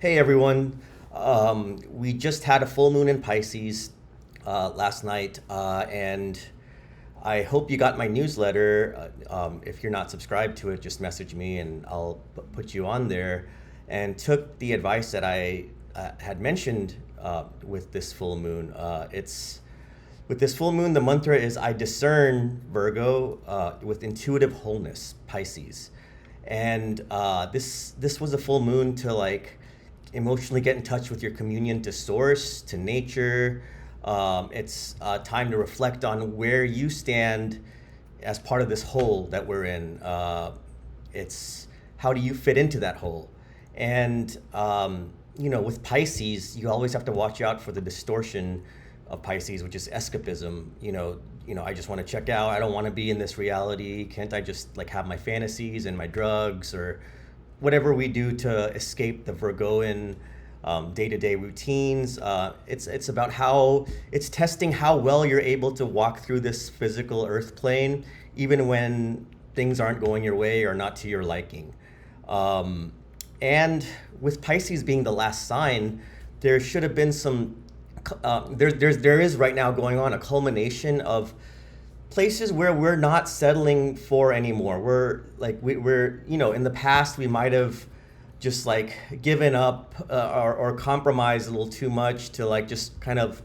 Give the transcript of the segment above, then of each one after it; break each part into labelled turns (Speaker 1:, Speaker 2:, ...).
Speaker 1: Hey everyone, we just had a full moon in Pisces last night, and I hope you got my newsletter. If you're not subscribed to it, just message me and I'll put you on there. And took the advice that I had mentioned with this full moon. It's with this full moon, the mantra is I discern Virgo with intuitive wholeness, Pisces, and this was a full moon to like emotionally get in touch with your communion to source, to nature. It's time to reflect on where you stand as part of this whole that we're in. It's how do you fit into that whole? And with Pisces, you always have to watch out for the distortion of Pisces, which is escapism. I just want to check out. I don't want to be in this reality. Can't I just like have my fantasies and my drugs or whatever we do to escape the Virgoan day-to-day routines? It's about how it's testing how well you're able to walk through this physical earth plane, even when things aren't going your way or not to your liking. And with Pisces being the last sign, there should have been some. There is right now going on a culmination of places where we're not settling for anymore. We're in the past we might have just like given up or compromised a little too much to like just kind of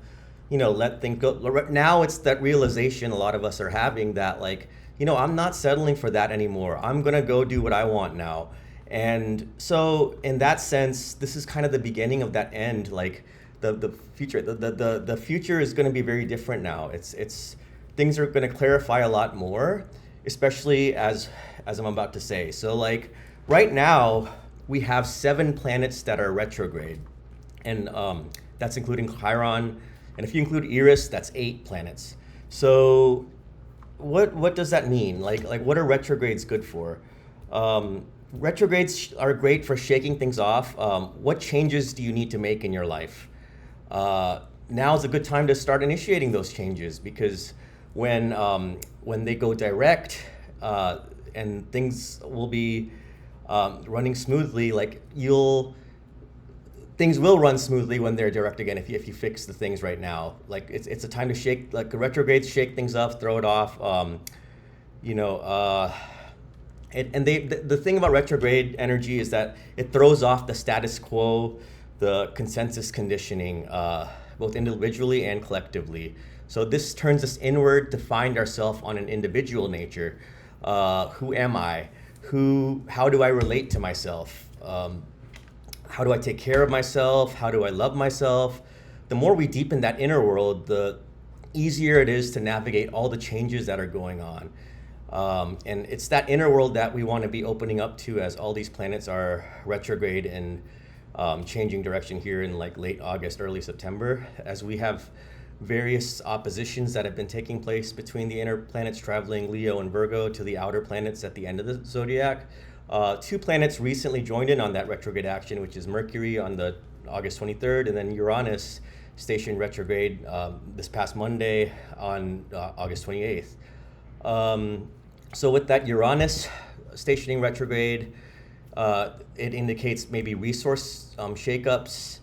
Speaker 1: let things go. Now it's that realization a lot of us are having that like I'm not settling for that anymore. I'm gonna go do what I want now. And so in that sense, this is kind of the beginning of that end. Like the future, the future is going to be very different now. It's things are going to clarify a lot more, especially as I'm about to say. So like right now we have 7 planets that are retrograde, and that's including Chiron, and if you include Eris, that's 8 planets. So what does that mean? Like what are retrogrades good for? Retrogrades are great for shaking things off. What changes do you need to make in your life? Now is a good time to start initiating those changes, because when they go direct, and things will be running smoothly, like things will run smoothly when they're direct again if you fix the things right now. Like it's a time to shake, like the retrogrades shake things up, throw it off. You know, the thing about retrograde energy is that it throws off the status quo, the consensus conditioning, both individually and collectively. So this turns us inward to find ourselves on an individual nature. Who am I? How do I relate to myself? How do I take care of myself? How do I love myself? The more we deepen that inner world, the easier it is to navigate all the changes that are going on. And it's that inner world that we want to be opening up to as all these planets are retrograde and changing direction here in like late August, early September, as we have various oppositions that have been taking place between the inner planets traveling Leo and Virgo to the outer planets at the end of the zodiac. 2 planets recently joined in on that retrograde action, which is Mercury on the August 23rd, and then Uranus stationed retrograde this past Monday on August 28th. So with that Uranus stationing retrograde, it indicates maybe resource shakeups.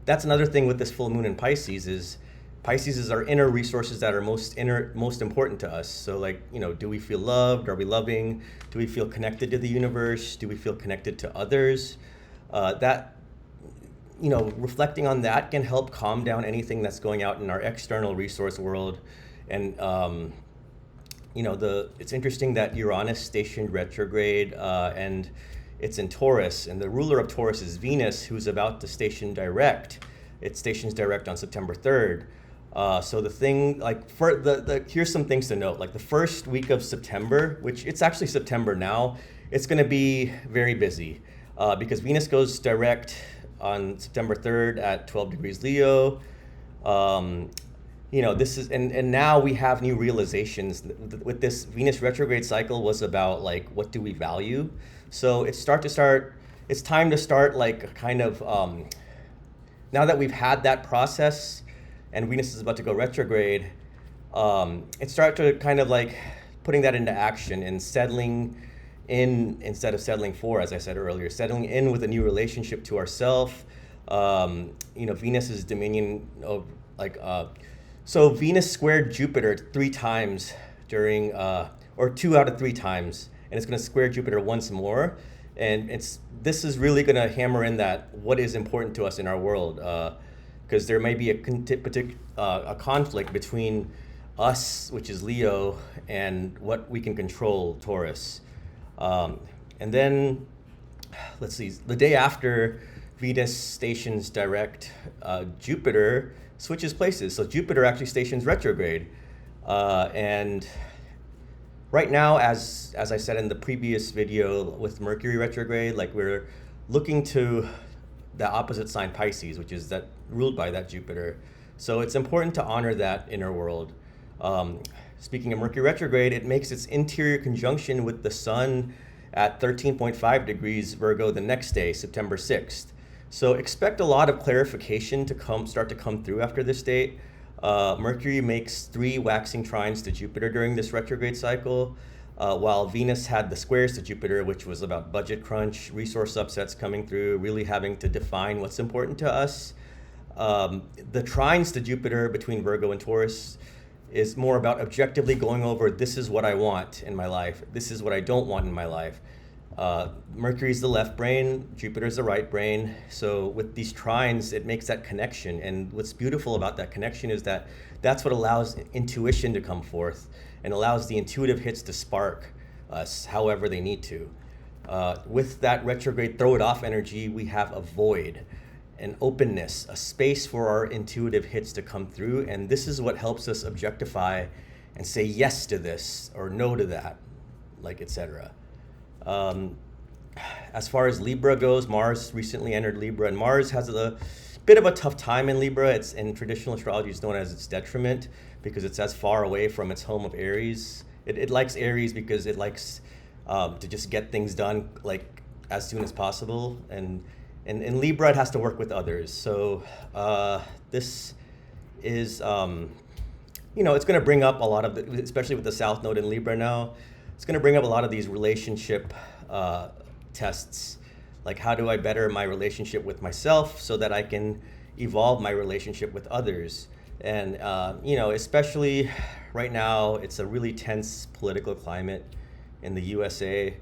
Speaker 1: That's another thing with this full moon in Pisces is our inner resources that are most important to us. So like, do we feel loved? Are we loving? Do we feel connected to the universe? Do we feel connected to others? Reflecting on that can help calm down anything that's going out in our external resource world. And it's interesting that Uranus stationed retrograde, and it's in Taurus, and the ruler of Taurus is Venus, who's about to station direct. It stations direct on September 3rd. So the thing, like, for here's some things to note. Like the first week of September, which it's actually September now, it's going to be very busy because Venus goes direct on September 3rd at 12 degrees Leo. This is, and now we have new realizations with this Venus retrograde cycle was about like, what do we value? So it's time to start like kind of, now that we've had that process and Venus is about to go retrograde, it start to kind of like putting that into action and settling in instead of settling for, as I said earlier, settling in with a new relationship to ourself. Venus is dominion of so Venus squared Jupiter 3 times during, or 2 out of 3 times, and it's going to square Jupiter once more. And this is really going to hammer in that what is important to us in our world, because there may be a conflict between us, which is Leo, and what we can control, Taurus. And then, let's see, the day after Venus stations direct, Jupiter switches places. So Jupiter actually stations retrograde. And right now, as I said in the previous video with Mercury retrograde, like we're looking to the opposite sign Pisces, which is that ruled by that Jupiter. So it's important to honor that inner world. Speaking of Mercury retrograde, it makes its interior conjunction with the Sun at 13.5 degrees Virgo the next day, September 6th. So expect a lot of clarification to start to come through after this date. Mercury makes 3 waxing trines to Jupiter during this retrograde cycle, while Venus had the squares to Jupiter, which was about budget crunch, resource upsets coming through, really having to define what's important to us. The trines to Jupiter between Virgo and Taurus is more about objectively going over, this is what I want in my life, this is what I don't want in my life. Mercury's the left brain, Jupiter's the right brain. So with these trines, it makes that connection. And what's beautiful about that connection is that that's what allows intuition to come forth and allows the intuitive hits to spark us however they need to. With that retrograde throw it off energy, we have a void, an openness, a space for our intuitive hits to come through. And this is what helps us objectify and say yes to this or no to that, like etc. As far as Libra goes, Mars recently entered Libra, and Mars has a bit of a tough time in Libra. It's in traditional astrology, it's known as its detriment because it's as far away from its home of Aries. It likes Aries because it likes to just get things done like as soon as possible, and in Libra it has to work with others. So this is it's going to bring up a lot of especially with the South Node in Libra now. It's going to bring up a lot of these relationship tests, like how do I better my relationship with myself so that I can evolve my relationship with others. And especially right now, it's a really tense political climate in the USA,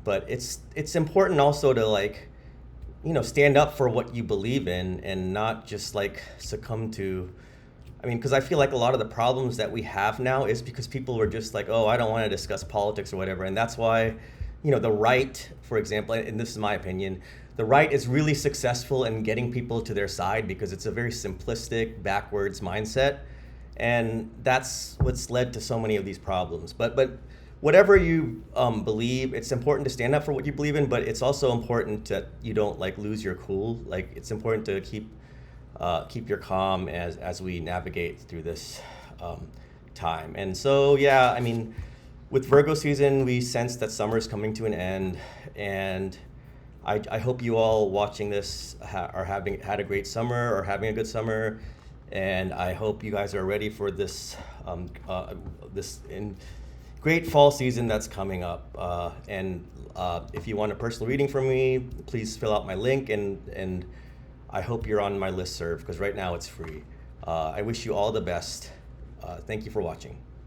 Speaker 1: but it's important also to stand up for what you believe in and not just succumb to. Because I feel like a lot of the problems that we have now is because people were just like, oh, I don't want to discuss politics or whatever. And that's why, the right, for example, and this is my opinion, the right is really successful in getting people to their side because it's a very simplistic, backwards mindset. And that's what's led to so many of these problems. But whatever you believe, it's important to stand up for what you believe in, but it's also important that you don't lose your cool. It's important to keep your calm as we navigate through this time. And so, with Virgo season, we sense that summer is coming to an end, and I hope you all watching this are having had a great summer or having a good summer, and I hope you guys are ready for this great fall season that's coming up. And if you want a personal reading from me, please fill out my link, and I hope you're on my listserv because right now it's free. I wish you all the best. Thank you for watching.